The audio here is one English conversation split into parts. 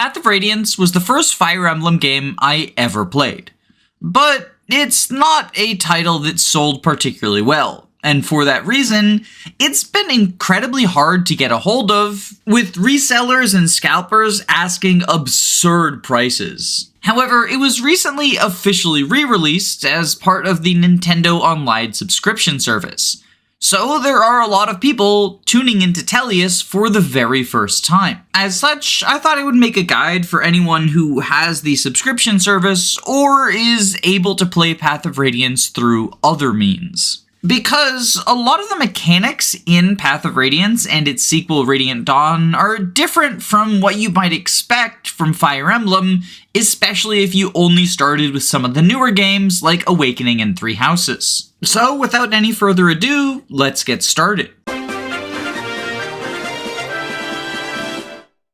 Path of Radiance was the first Fire Emblem game I ever played. But it's not a title that sold particularly well, and for that reason, it's been incredibly hard to get a hold of, with resellers and scalpers asking absurd prices. However, it was recently officially re-released as part of the Nintendo Online subscription service. So there are a lot of people tuning into Tellius for the very first time. As such, I thought I would make a guide for anyone who has the subscription service or is able to play Path of Radiance through other means. Because a lot of the mechanics in Path of Radiance and its sequel Radiant Dawn are different from what you might expect from Fire Emblem, especially if you only started with some of the newer games like Awakening and Three Houses. So without any further ado, let's get started.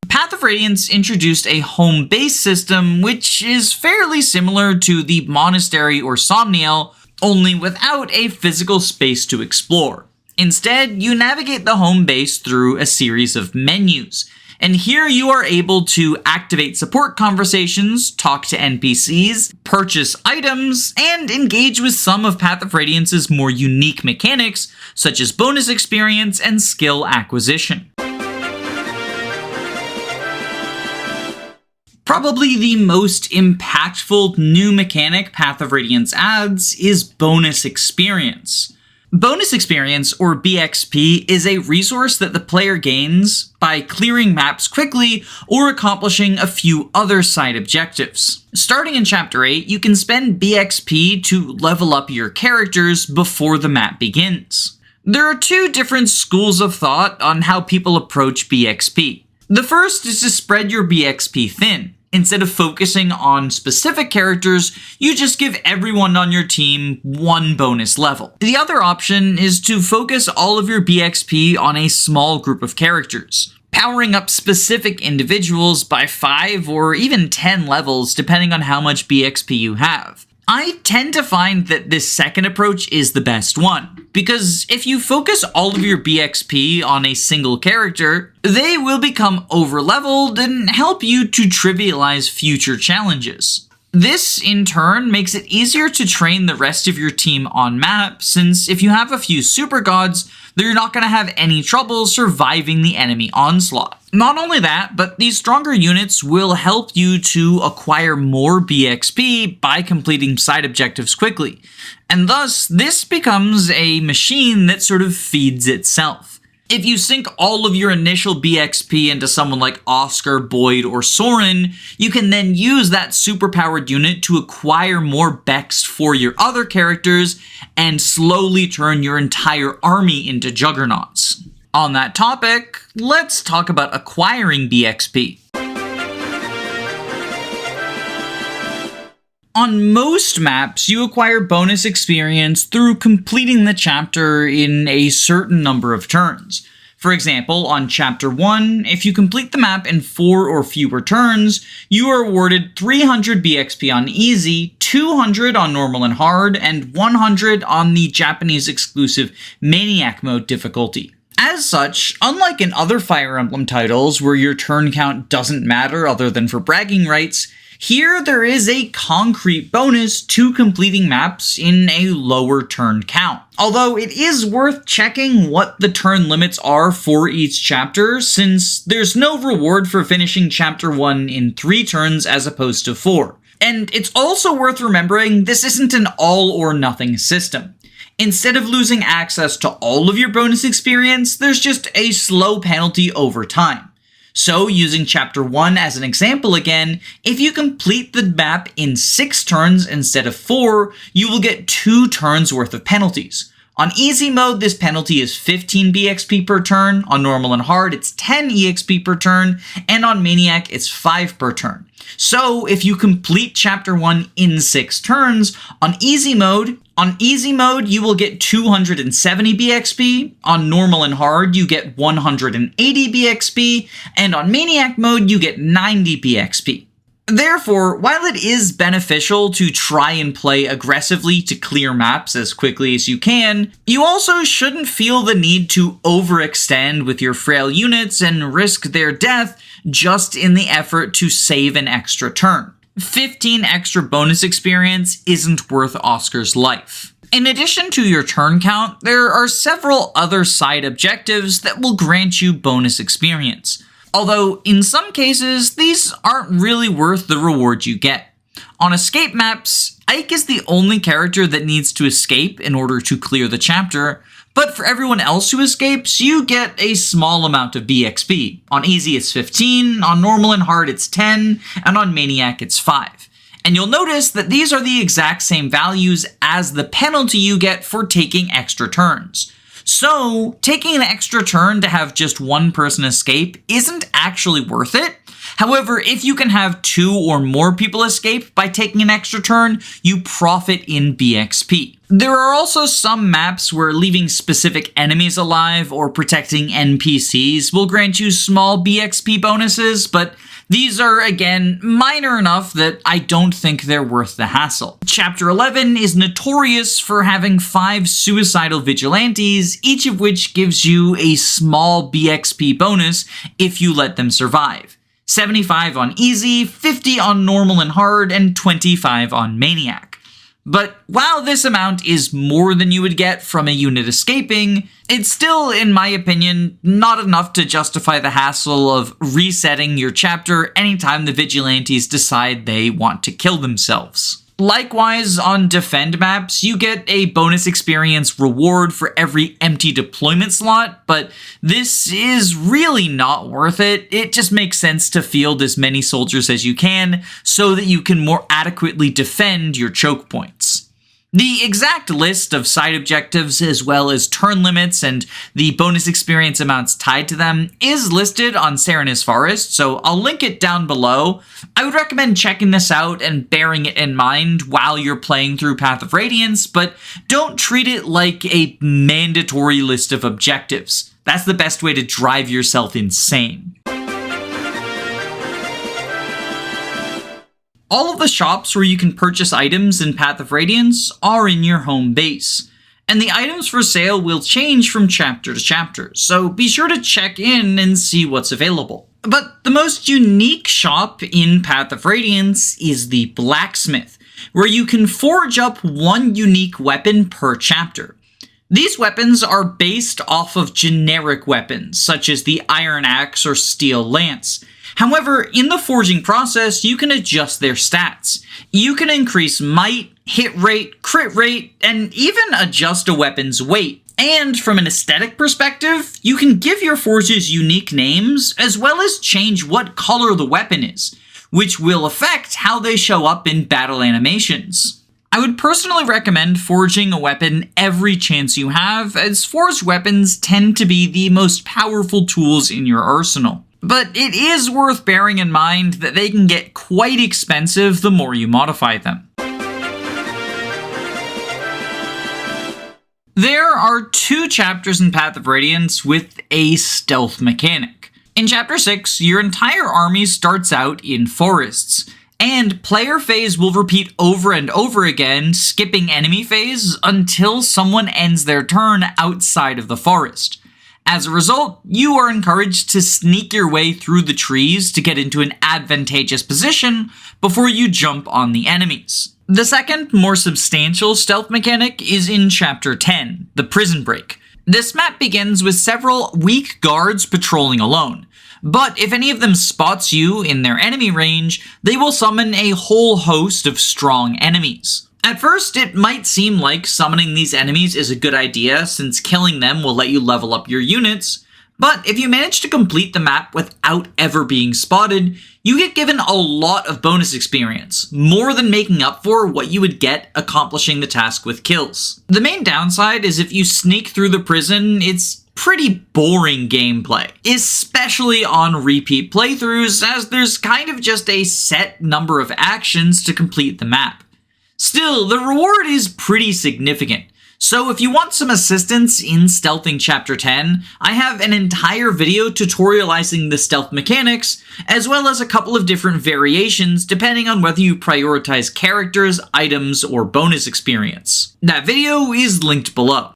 Path of Radiance introduced a home base system which is fairly similar to the Monastery or Somniel, only without a physical space to explore. Instead, you navigate the home base through a series of menus, and here you are able to activate support conversations, talk to NPCs, purchase items, and engage with some of Path of Radiance's more unique mechanics, such as bonus experience and skill acquisition. Probably the most impactful new mechanic Path of Radiance adds is bonus experience. Bonus experience, or BXP, is a resource that the player gains by clearing maps quickly or accomplishing a few other side objectives. Starting in Chapter 8, you can spend BXP to level up your characters before the map begins. There are two different schools of thought on how people approach BXP. The first is to spread your BXP thin. Instead of focusing on specific characters, you just give everyone on your team one bonus level. The other option is to focus all of your BXP on a small group of characters, powering up specific individuals by 5 or even 10 levels depending on how much BXP you have. I tend to find that this second approach is the best one, because if you focus all of your BXP on a single character, they will become overleveled and help you to trivialize future challenges. This, in turn, makes it easier to train the rest of your team on map, since if you have a few super gods, they're not going to have any trouble surviving the enemy onslaught. Not only that, but these stronger units will help you to acquire more BXP by completing side objectives quickly, and thus this becomes a machine that sort of feeds itself. If you sink all of your initial BXP into someone like Oscar, Boyd, or Soren, you can then use that superpowered unit to acquire more Bex for your other characters and slowly turn your entire army into juggernauts. On that topic, let's talk about acquiring BXP. On most maps, you acquire bonus experience through completing the chapter in a certain number of turns. For example, on Chapter 1, if you complete the map in 4 or fewer turns, you are awarded 300 BXP on Easy, 200 on Normal and Hard, and 100 on the Japanese exclusive Maniac Mode difficulty. As such, unlike in other Fire Emblem titles where your turn count doesn't matter other than for bragging rights, here there is a concrete bonus to completing maps in a lower turn count. Although it is worth checking what the turn limits are for each chapter, since there's no reward for finishing Chapter 1 in 3 turns as opposed to 4. And it's also worth remembering this isn't an all or nothing system. Instead of losing access to all of your bonus experience, there's just a slow penalty over time. So, using Chapter 1 as an example again, if you complete the map in 6 turns instead of 4, you will get 2 turns worth of penalties. On Easy Mode, this penalty is 15 BXP per turn, on Normal and Hard, it's 10 EXP per turn, and on Maniac, it's 5 per turn. So, if you complete Chapter 1 in 6 turns, on Easy Mode, you will get 270 BXP, on Normal and Hard, you get 180 BXP, and on Maniac Mode, you get 90 BXP. Therefore, while it is beneficial to try and play aggressively to clear maps as quickly as you can, you also shouldn't feel the need to overextend with your frail units and risk their death just in the effort to save an extra turn. 15 extra bonus experience isn't worth Oscar's life. In addition to your turn count, there are several other side objectives that will grant you bonus experience. Although, in some cases, these aren't really worth the reward you get. On escape maps, Ike is the only character that needs to escape in order to clear the chapter, but for everyone else who escapes, you get a small amount of BXP. On easy it's 15, on normal and hard it's 10, and on maniac it's 5. And you'll notice that these are the exact same values as the penalty you get for taking extra turns. So, taking an extra turn to have just one person escape isn't actually worth it. However, if you can have 2 or more people escape by taking an extra turn, you profit in BXP. There are also some maps where leaving specific enemies alive or protecting NPCs will grant you small BXP bonuses, but these are, again, minor enough that I don't think they're worth the hassle. Chapter 11 is notorious for having 5 suicidal vigilantes, each of which gives you a small BXP bonus if you let them survive. 75 on easy, 50 on normal and hard, and 25 on maniac. But while this amount is more than you would get from a unit escaping, it's still, in my opinion, not enough to justify the hassle of resetting your chapter anytime the vigilantes decide they want to kill themselves. Likewise, on defend maps, you get a bonus experience reward for every empty deployment slot, but this is really not worth it. It just makes sense to field as many soldiers as you can so that you can more adequately defend your choke points. The exact list of side objectives as well as turn limits and the bonus experience amounts tied to them is listed on Serenus Forest, so I'll link it down below. I would recommend checking this out and bearing it in mind while you're playing through Path of Radiance, but don't treat it like a mandatory list of objectives. That's the best way to drive yourself insane. All of the shops where you can purchase items in Path of Radiance are in your home base, and the items for sale will change from chapter to chapter, so be sure to check in and see what's available. But the most unique shop in Path of Radiance is the Blacksmith, where you can forge up one unique weapon per chapter. These weapons are based off of generic weapons, such as the Iron Axe or Steel Lance. However, in the forging process, you can adjust their stats. You can increase might, hit rate, crit rate, and even adjust a weapon's weight. And from an aesthetic perspective, you can give your forges unique names, as well as change what color the weapon is, which will affect how they show up in battle animations. I would personally recommend forging a weapon every chance you have, as forged weapons tend to be the most powerful tools in your arsenal. But it is worth bearing in mind that they can get quite expensive the more you modify them. There are 2 chapters in Path of Radiance with a stealth mechanic. In Chapter 6, your entire army starts out in forests, and player phase will repeat over and over again, skipping enemy phase until someone ends their turn outside of the forest. As a result, you are encouraged to sneak your way through the trees to get into an advantageous position before you jump on the enemies. The second, more substantial stealth mechanic is in Chapter 10, the Prison Break. This map begins with several weak guards patrolling alone, but if any of them spots you in their enemy range, they will summon a whole host of strong enemies. At first, it might seem like summoning these enemies is a good idea since killing them will let you level up your units, but if you manage to complete the map without ever being spotted, you get given a lot of bonus experience, more than making up for what you would get accomplishing the task with kills. The main downside is if you sneak through the prison, it's pretty boring gameplay, especially on repeat playthroughs, as there's kind of just a set number of actions to complete the map. Still, the reward is pretty significant, so if you want some assistance in stealthing Chapter 10, I have an entire video tutorializing the stealth mechanics, as well as a couple of different variations depending on whether you prioritize characters, items, or bonus experience. That video is linked below.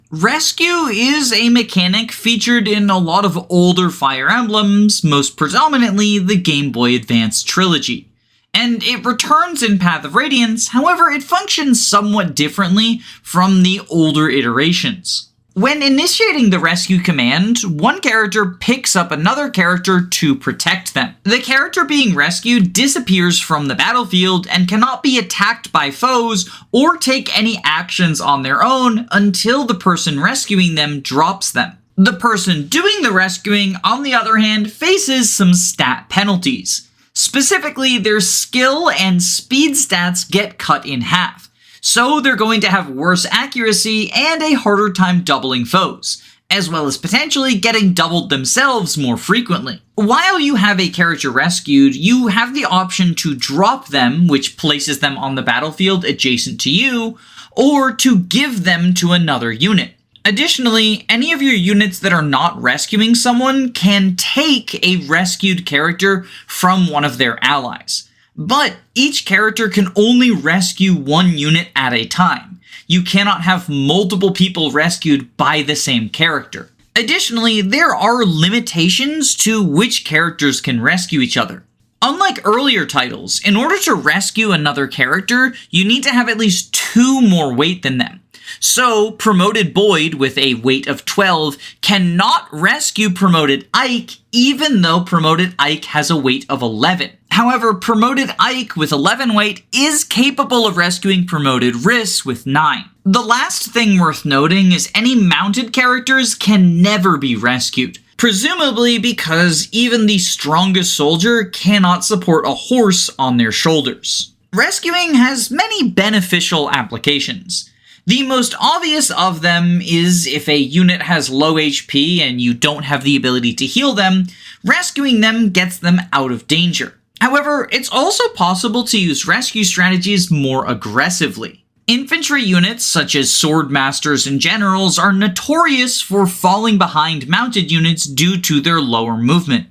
Rescue is a mechanic featured in a lot of older Fire Emblems, most predominantly the Game Boy Advance trilogy. And it returns in Path of Radiance, however it functions somewhat differently from the older iterations. When initiating the rescue command, one character picks up another character to protect them. The character being rescued disappears from the battlefield and cannot be attacked by foes or take any actions on their own until the person rescuing them drops them. The person doing the rescuing, on the other hand, faces some stat penalties. Specifically, their skill and speed stats get cut in half. So they're going to have worse accuracy and a harder time doubling foes, as well as potentially getting doubled themselves more frequently. While you have a character rescued, you have the option to drop them, which places them on the battlefield adjacent to you, or to give them to another unit. Additionally, any of your units that are not rescuing someone can take a rescued character from one of their allies. But each character can only rescue one unit at a time. You cannot have multiple people rescued by the same character. Additionally, there are limitations to which characters can rescue each other. Unlike earlier titles, in order to rescue another character, you need to have at least 2 more weight than them. So, promoted Boyd with a weight of 12 cannot rescue promoted Ike, even though promoted Ike has a weight of 11. However, promoted Ike with 11 weight is capable of rescuing promoted Riss with 9. The last thing worth noting is any mounted characters can never be rescued, presumably because even the strongest soldier cannot support a horse on their shoulders. Rescuing has many beneficial applications. The most obvious of them is if a unit has low HP and you don't have the ability to heal them, rescuing them gets them out of danger. However, it's also possible to use rescue strategies more aggressively. Infantry units, such as sword masters and generals, are notorious for falling behind mounted units due to their lower movement.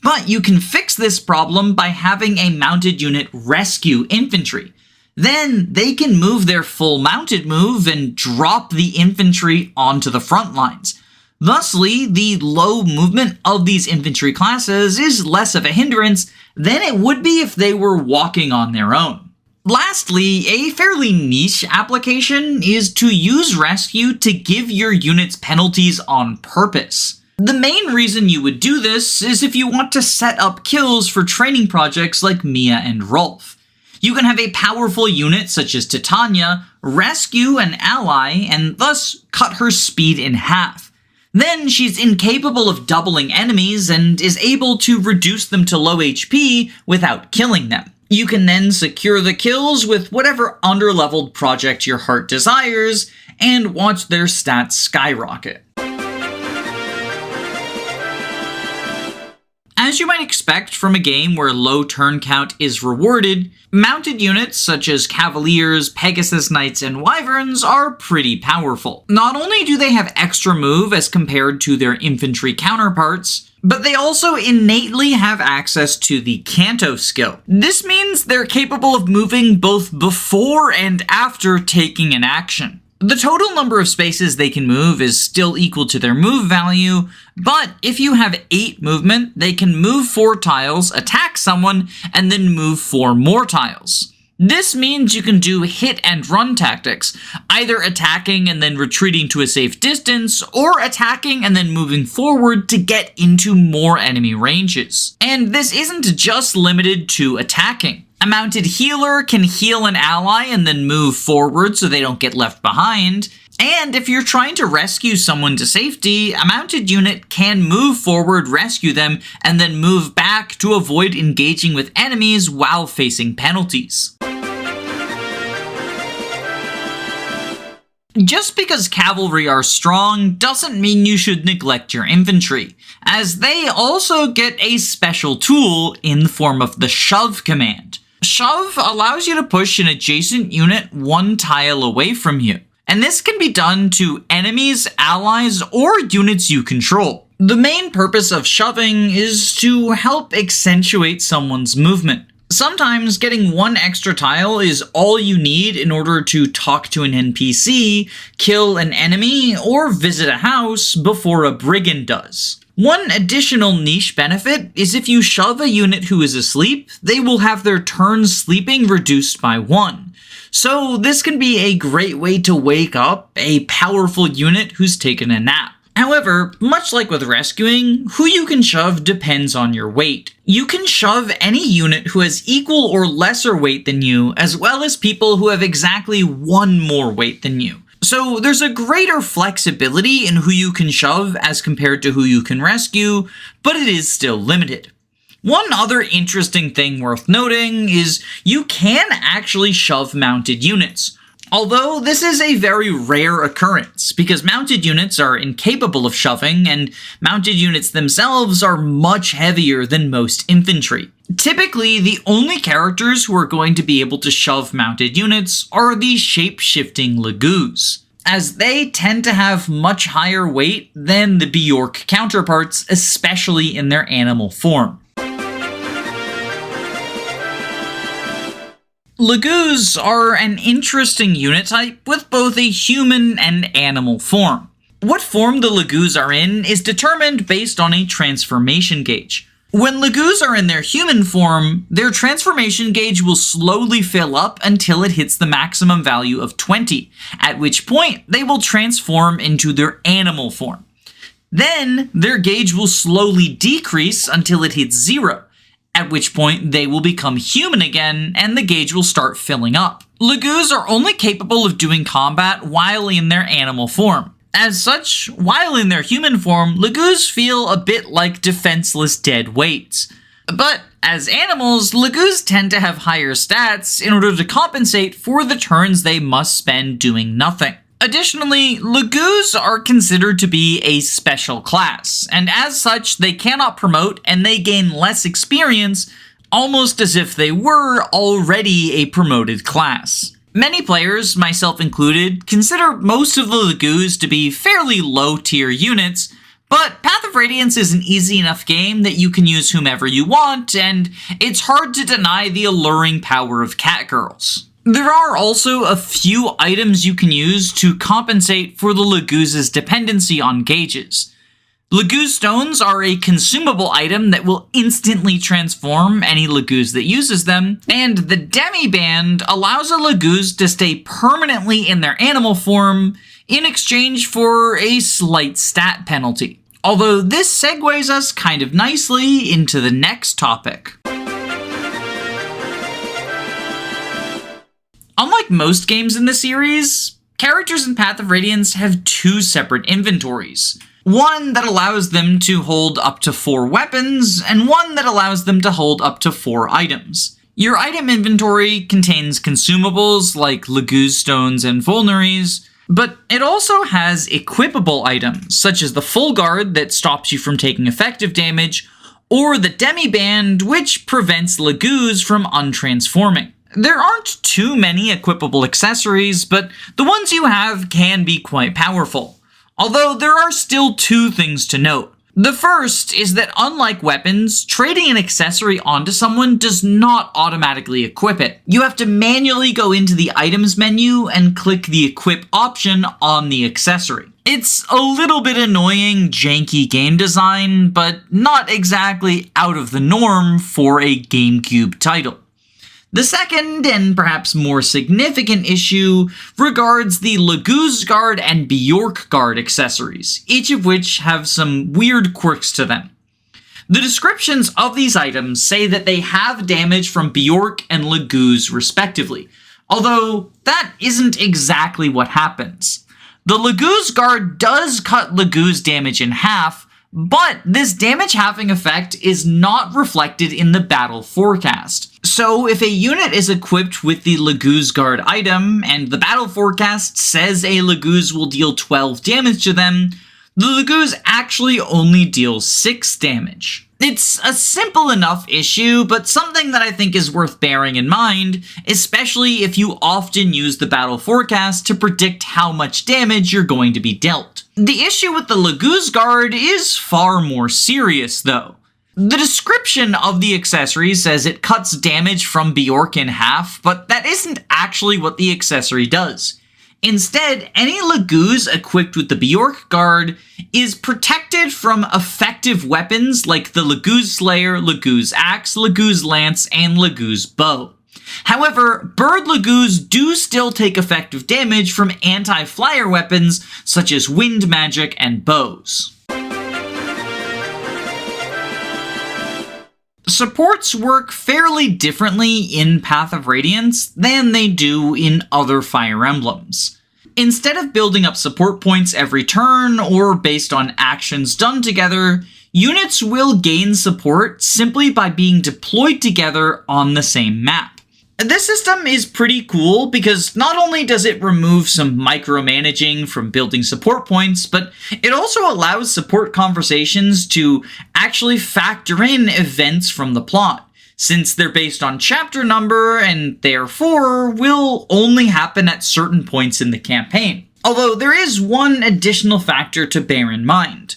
But you can fix this problem by having a mounted unit rescue infantry. Then they can move their full mounted move and drop the infantry onto the front lines. Thusly, the low movement of these infantry classes is less of a hindrance than it would be if they were walking on their own. Lastly, a fairly niche application is to use rescue to give your units penalties on purpose. The main reason you would do this is if you want to set up kills for training projects like Mia and Rolf. You can have a powerful unit such as Titania rescue an ally and thus cut her speed in half. Then she's incapable of doubling enemies and is able to reduce them to low HP without killing them. You can then secure the kills with whatever underleveled project your heart desires and watch their stats skyrocket. As you might expect from a game where low turn count is rewarded, mounted units such as Cavaliers, Pegasus Knights, and Wyverns are pretty powerful. Not only do they have extra move as compared to their infantry counterparts, but they also innately have access to the Canto skill. This means they're capable of moving both before and after taking an action. The total number of spaces they can move is still equal to their move value, but if you have 8 movement, they can move 4 tiles, attack someone, and then move 4 more tiles. This means you can do hit and run tactics, either attacking and then retreating to a safe distance, or attacking and then moving forward to get into more enemy ranges. And this isn't just limited to attacking. A mounted healer can heal an ally and then move forward so they don't get left behind. And if you're trying to rescue someone to safety, a mounted unit can move forward, rescue them, and then move back to avoid engaging with enemies while facing penalties. Just because cavalry are strong doesn't mean you should neglect your infantry, as they also get a special tool in the form of the shove command. Shove allows you to push an adjacent unit 1 tile away from you, and this can be done to enemies, allies, or units you control. The main purpose of shoving is to help accentuate someone's movement. Sometimes getting one extra tile is all you need in order to talk to an NPC, kill an enemy, or visit a house before a brigand does. One additional niche benefit is if you shove a unit who is asleep, they will have their turn sleeping reduced by 1. So this can be a great way to wake up a powerful unit who's taken a nap. However, much like with rescuing, who you can shove depends on your weight. You can shove any unit who has equal or lesser weight than you, as well as people who have exactly 1 more weight than you. So there's a greater flexibility in who you can shove as compared to who you can rescue, but it is still limited. One other interesting thing worth noting is you can actually shove mounted units. Although this is a very rare occurrence, because mounted units are incapable of shoving, and mounted units themselves are much heavier than most infantry. Typically, the only characters who are going to be able to shove mounted units are the shape-shifting Laguz, as they tend to have much higher weight than the Bjork counterparts, especially in their animal form. Laguz are an interesting unit type with both a human and animal form. What form the Laguz are in is determined based on a transformation gauge. When Laguz are in their human form, their transformation gauge will slowly fill up until it hits the maximum value of 20, at which point they will transform into their animal form. Then their gauge will slowly decrease until it hits 0. At which point they will become human again and the gauge will start filling up. Laguz are only capable of doing combat while in their animal form. As such, while in their human form, Laguz feel a bit like defenseless dead weights. But as animals, Laguz tend to have higher stats in order to compensate for the turns they must spend doing nothing. Additionally, Laguz are considered to be a special class, and as such, they cannot promote and they gain less experience, almost as if they were already a promoted class. Many players, myself included, consider most of the Laguz to be fairly low-tier units, but Path of Radiance is an easy enough game that you can use whomever you want, and it's hard to deny the alluring power of catgirls. There are also a few items you can use to compensate for the Laguz's dependency on gauges. Laguz stones are a consumable item that will instantly transform any Laguz that uses them, and the Demi-Band allows a Laguz to stay permanently in their animal form in exchange for a slight stat penalty. Although this segues us kind of nicely into the next topic. Unlike most games in the series, characters in Path of Radiance have 2 separate inventories. One that allows them to hold up to 4 weapons, and one that allows them to hold up to 4 items. Your item inventory contains consumables like Laguz stones and vulneries, but it also has equipable items, such as the full guard that stops you from taking effective damage, or the Demi-Band, which prevents Laguz from untransforming. There aren't too many equipable accessories, but the ones you have can be quite powerful. Although there are still 2 things to note. The first is that unlike weapons, trading an accessory onto someone does not automatically equip it. You have to manually go into the items menu and click the equip option on the accessory. It's a little bit annoying, janky game design, but not exactly out of the norm for a GameCube title. The second, and perhaps more significant issue, regards the Laguz Guard and Bjork Guard accessories, each of which have some weird quirks to them. The descriptions of these items say that they have damage from Bjork and Laguz respectively, although that isn't exactly what happens. The Laguz Guard does cut Laguz damage in half, but this damage halving effect is not reflected in the battle forecast. So if a unit is equipped with the Laguz Guard item, and the battle forecast says a Laguz will deal 12 damage to them, the Laguz actually only deals 6 damage. It's a simple enough issue, but something that I think is worth bearing in mind, especially if you often use the battle forecast to predict how much damage you're going to be dealt. The issue with the Laguz Guard is far more serious, though. The description of the accessory says it cuts damage from Bjork in half, but that isn't actually what the accessory does. Instead, any Laguz equipped with the Bjork guard is protected from effective weapons like the Laguz Slayer, Laguz Axe, Laguz Lance, and Laguz Bow. However, Bird Laguz do still take effective damage from anti-flyer weapons such as wind magic and bows. Supports work fairly differently in Path of Radiance than they do in other Fire Emblems. Instead of building up support points every turn or based on actions done together, units will gain support simply by being deployed together on the same map. This system is pretty cool because not only does it remove some micromanaging from building support points, but it also allows support conversations to actually factor in events from the plot, since they're based on chapter number and therefore will only happen at certain points in the campaign. Although there is one additional factor to bear in mind.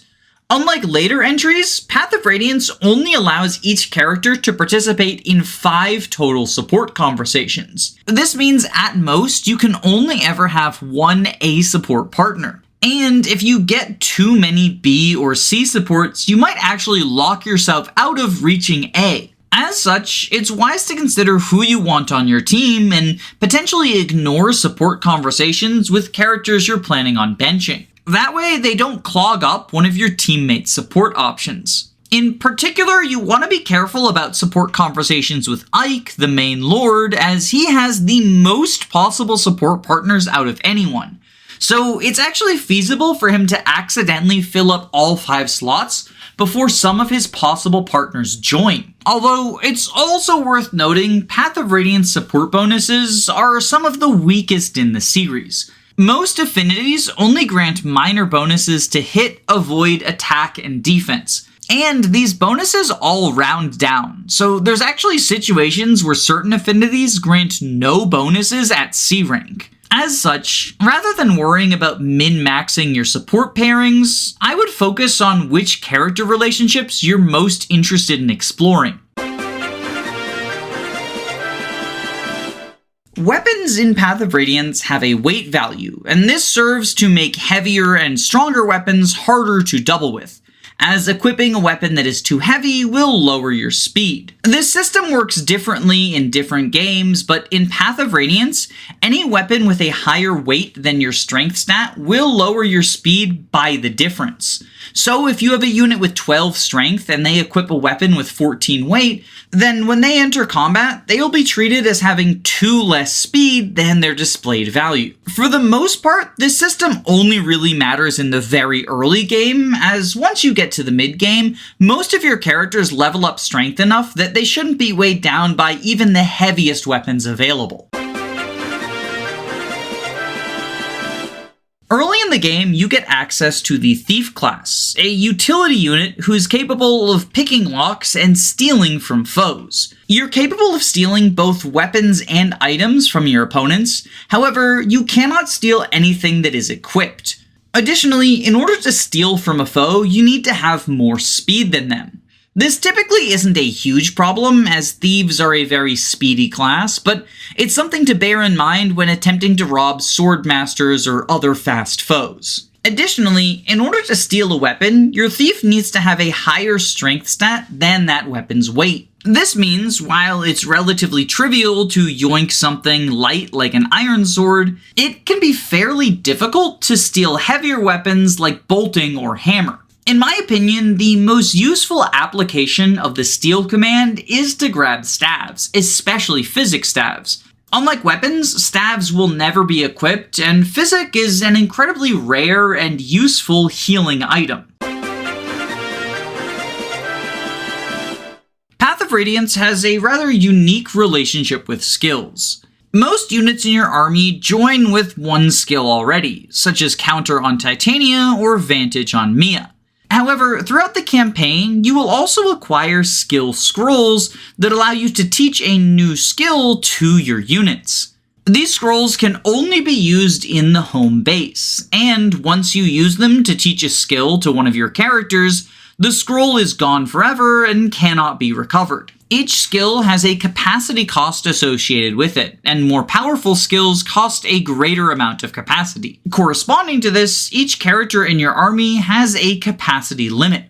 Unlike later entries, Path of Radiance only allows each character to participate in 5 total support conversations. This means at most you can only ever have one A support partner. And if you get too many B or C supports, you might actually lock yourself out of reaching A. As such, it's wise to consider who you want on your team and potentially ignore support conversations with characters you're planning on benching. That way, they don't clog up one of your teammates' support options. In particular, you want to be careful about support conversations with Ike, the main lord, as he has the most possible support partners out of anyone. So it's actually feasible for him to accidentally fill up all 5 slots before some of his possible partners join. Although, it's also worth noting, Path of Radiance support bonuses are some of the weakest in the series. Most affinities only grant minor bonuses to hit, avoid, attack, and defense. And these bonuses all round down, so there's actually situations where certain affinities grant no bonuses at C rank. As such, rather than worrying about min-maxing your support pairings, I would focus on which character relationships you're most interested in exploring. Weapons in Path of Radiance have a weight value, and this serves to make heavier and stronger weapons harder to double with, as equipping a weapon that is too heavy will lower your speed. This system works differently in different games, but in Path of Radiance, any weapon with a higher weight than your strength stat will lower your speed by the difference. So if you have a unit with 12 strength and they equip a weapon with 14 weight, then when they enter combat, they'll be treated as having 2 less speed than their displayed value. For the most part, this system only really matters in the very early game, as once you get to the mid-game, most of your characters level up strength enough that they shouldn't be weighed down by even the heaviest weapons available. Early in the game, you get access to the Thief class, a utility unit who is capable of picking locks and stealing from foes. You're capable of stealing both weapons and items from your opponents, however, you cannot steal anything that is equipped. Additionally, in order to steal from a foe, you need to have more speed than them. This typically isn't a huge problem, as thieves are a very speedy class, but it's something to bear in mind when attempting to rob swordmasters or other fast foes. Additionally, in order to steal a weapon, your thief needs to have a higher strength stat than that weapon's weight. This means, while it's relatively trivial to yoink something light like an iron sword, it can be fairly difficult to steal heavier weapons like bolting or hammer. In my opinion, the most useful application of the steal command is to grab staves, especially physic staves. Unlike weapons, staves will never be equipped, and physic is an incredibly rare and useful healing item. Path of Radiance has a rather unique relationship with skills. Most units in your army join with one skill already, such as Counter on Titania or Vantage on Mia. However, throughout the campaign, you will also acquire skill scrolls that allow you to teach a new skill to your units. These scrolls can only be used in the home base, and once you use them to teach a skill to one of your characters, The scroll is gone forever and cannot be recovered. Each skill has a capacity cost associated with it, and more powerful skills cost a greater amount of capacity. Corresponding to this, each character in your army has a capacity limit.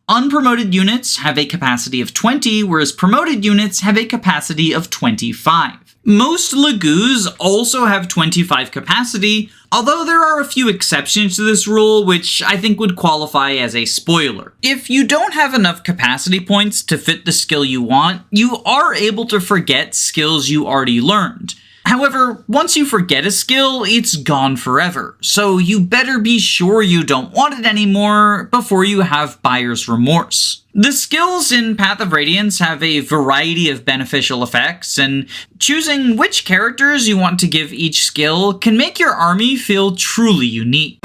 Unpromoted units have a capacity of 20, whereas promoted units have a capacity of 25. Most Laguz also have 25 capacity, although there are a few exceptions to this rule, which I think would qualify as a spoiler. If you don't have enough capacity points to fit the skill you want, you are able to forget skills you already learned. However, once you forget a skill, it's gone forever, so you better be sure you don't want it anymore before you have buyer's remorse. The skills in Path of Radiance have a variety of beneficial effects, and choosing which characters you want to give each skill can make your army feel truly unique.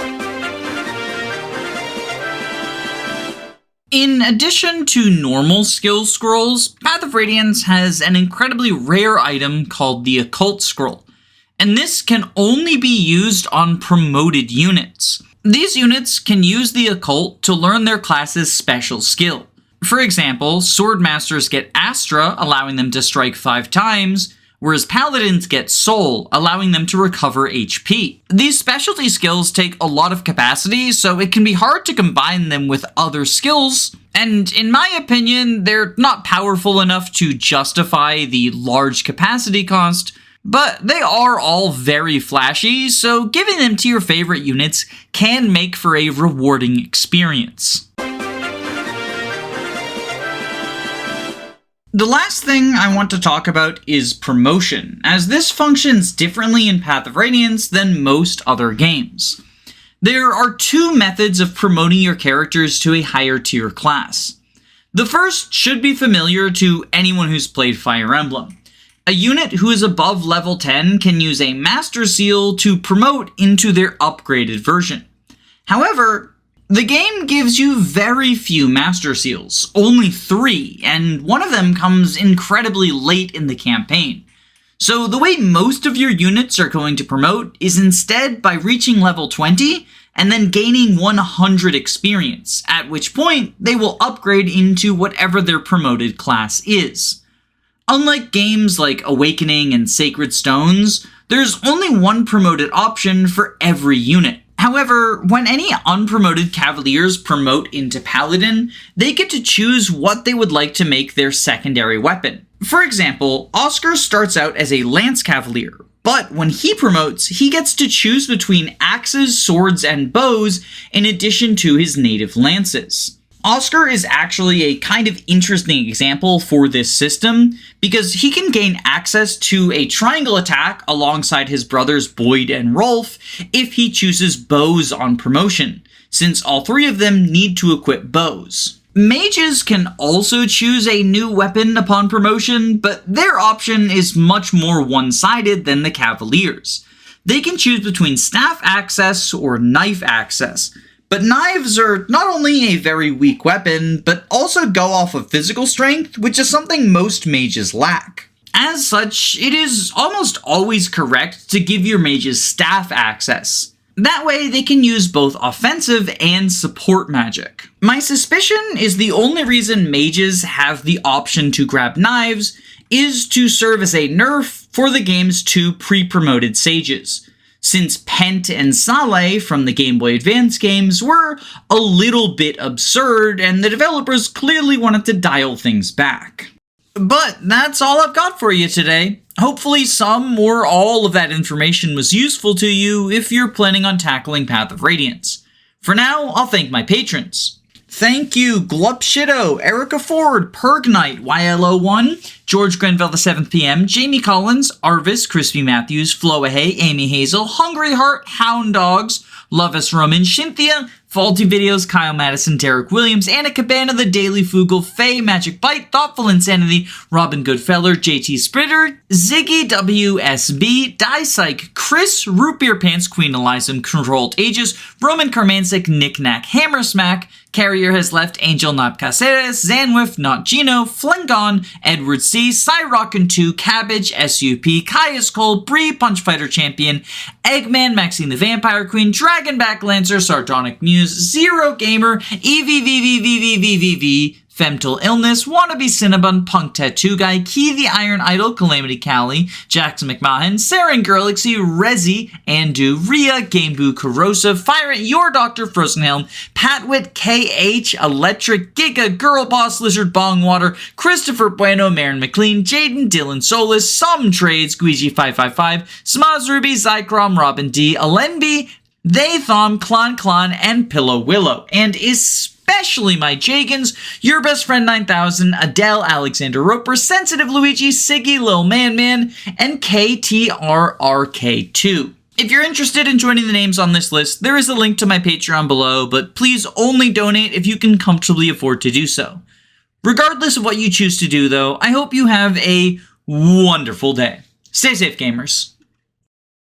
In addition to normal skill scrolls, Path of Radiance has an incredibly rare item called the Occult Scroll, and this can only be used on promoted units. These units can use the Occult to learn their class's special skill. For example, Swordmasters get Astra, allowing them to strike 5 times, whereas Paladins get Soul, allowing them to recover HP. These specialty skills take a lot of capacity, so it can be hard to combine them with other skills, and in my opinion, they're not powerful enough to justify the large capacity cost, but they are all very flashy, so giving them to your favorite units can make for a rewarding experience. The last thing I want to talk about is promotion, as this functions differently in Path of Radiance than most other games. There are 2 methods of promoting your characters to a higher tier class. The first should be familiar to anyone who's played Fire Emblem. A unit who is above level 10 can use a Master Seal to promote into their upgraded version. However, the game gives you very few Master Seals, only 3, and one of them comes incredibly late in the campaign. So the way most of your units are going to promote is instead by reaching level 20 and then gaining 100 experience, at which point they will upgrade into whatever their promoted class is. Unlike games like Awakening and Sacred Stones, there's only one promoted option for every unit. However, when any unpromoted Cavaliers promote into Paladin, they get to choose what they would like to make their secondary weapon. For example, Oscar starts out as a Lance Cavalier, but when he promotes, he gets to choose between axes, swords, and bows in addition to his native lances. Oscar is actually a kind of interesting example for this system, because he can gain access to a triangle attack alongside his brothers Boyd and Rolf if he chooses bows on promotion, since all 3 of them need to equip bows. Mages can also choose a new weapon upon promotion, but their option is much more one-sided than the Cavaliers. They can choose between staff access or knife access. But knives are not only a very weak weapon, but also go off of physical strength, which is something most mages lack. As such, it is almost always correct to give your mages staff access. That way they can use both offensive and support magic. My suspicion is the only reason mages have the option to grab knives is to serve as a nerf for the game's 2 pre-promoted sages, since Pent and Saleh from the Game Boy Advance games were a little bit absurd, and the developers clearly wanted to dial things back. But that's all I've got for you today. Hopefully some or all of that information was useful to you if you're planning on tackling Path of Radiance. For now, I'll thank my patrons. Thank you, Glupshido, Erica Ford, Perg Knight, YLO1, George Grenville the 7th PM, Jamie Collins, Arvis, Crispy Matthews, Floahay, Amy Hazel, Hungry Heart, Hound Dogs, Lovis Roman, Shinthia, Faulty Videos, Kyle Madison, Derek Williams, Anna Cabana, The Daily Fugle, Faye, Magic Bite, Thoughtful Insanity, Robin Goodfeller, JT Spritter, Ziggy WSB, Psych, Chris, Root Beer Pants, Queen Eliza, Controlled Ages, Roman Karmansic, Knick Knack, Hammer Smack, Carrier Has Left, Angel Not Caceres, Zanwiff, Not Gino, Flingon, Edward C, Cyrockin 2, Cabbage, SUP, Caius Cole, Bree, Punch Fighter Champion, Eggman, Maxine the Vampire Queen, Dragonback Lancer, Sardonic Muse, Muse, Zero Gamer, EVVVVVVV, Femtal Illness, Wannabe Cinnabon, Punk Tattoo Guy, Key the Iron Idol, Calamity Callie, Jackson McMahon, Saren Galaxy, Rezi, Andu, Rhea, Gameboo, Corrosive, Fire Your Doctor, Frozenhelm, Patwit, KH, Electric, Giga, Girl Boss, Lizard, Bongwater, Christopher Bueno, Marin McLean, Jaden, Dylan Solis, Some Trades, Squeegee555, Smaz Ruby, Zycrom, Robin D, Alenby, They Thom, Klon, and Pillow Willow, and especially my Jagans, Your Best Friend 9000, Adele, Alexander Roper, Sensitive Luigi, Siggy, Lil Man, and KTRRK2. If you're interested in joining the names on this list, there is a link to my Patreon below, but please only donate if you can comfortably afford to do so. Regardless of what you choose to do, though, I hope you have a wonderful day. Stay safe, gamers.